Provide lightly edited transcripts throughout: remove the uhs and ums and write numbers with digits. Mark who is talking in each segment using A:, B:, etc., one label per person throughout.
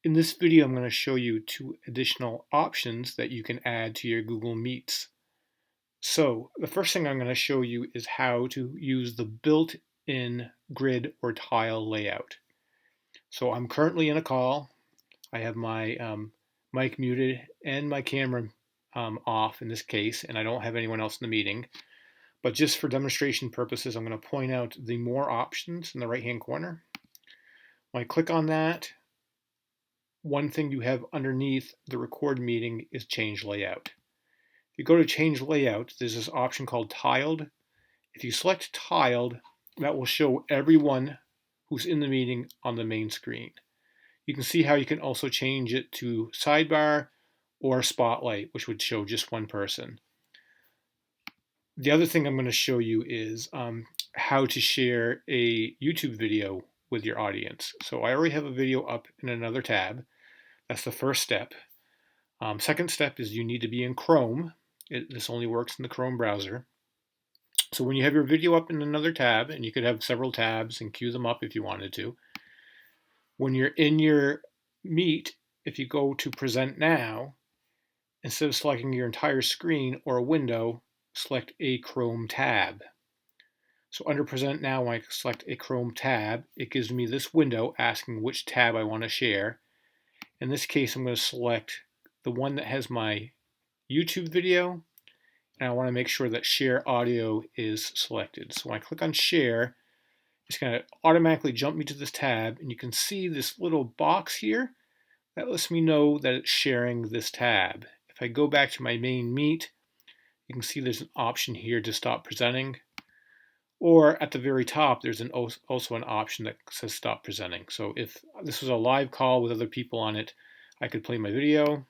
A: In this video, I'm going to show you two additional options that you can add to your Google Meets. So the first thing I'm going to show you is how to use the built-in grid or tile layout. So I'm currently in a call. I have my mic muted and my camera off in this case, and I don't have anyone else in the meeting. But just for demonstration purposes, I'm going to point out the more options in the right-hand corner. When I click on that, one thing you have underneath the record meeting is change layout. If you go to change layout, there's this option called tiled. If you select tiled, that will show everyone who's in the meeting on the main screen. You can see how you can also change it to sidebar or spotlight, which would show just one person. The other thing I'm going to show you is how to share a YouTube video with your audience. So I already have a video up in another tab. That's the first step. Second step is you need to be in Chrome. This only works in the Chrome browser. So when you have your video up in another tab, and you could have several tabs and queue them up if you wanted to, when you're in your Meet, if you go to Present Now, instead of selecting your entire screen or a window, select a Chrome tab. So under Present Now, when I select a Chrome tab, it gives me this window asking which tab I want to share. In this case, I'm going to select the one that has my YouTube video, and I want to make sure that share audio is selected. So when I click on share, it's going to automatically jump me to this tab, and you can see this little box here that lets me know that it's sharing this tab. If I go back to my main Meet, you can see there's an option here to stop presenting, or at the very top there's also an option that says stop presenting. So if this was a live call with other people on it, I could play my video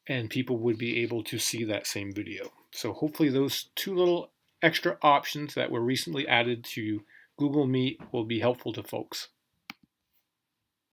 A: and people would be able to see that same video. So hopefully those two little extra options that were recently added to Google Meet will be helpful to folks.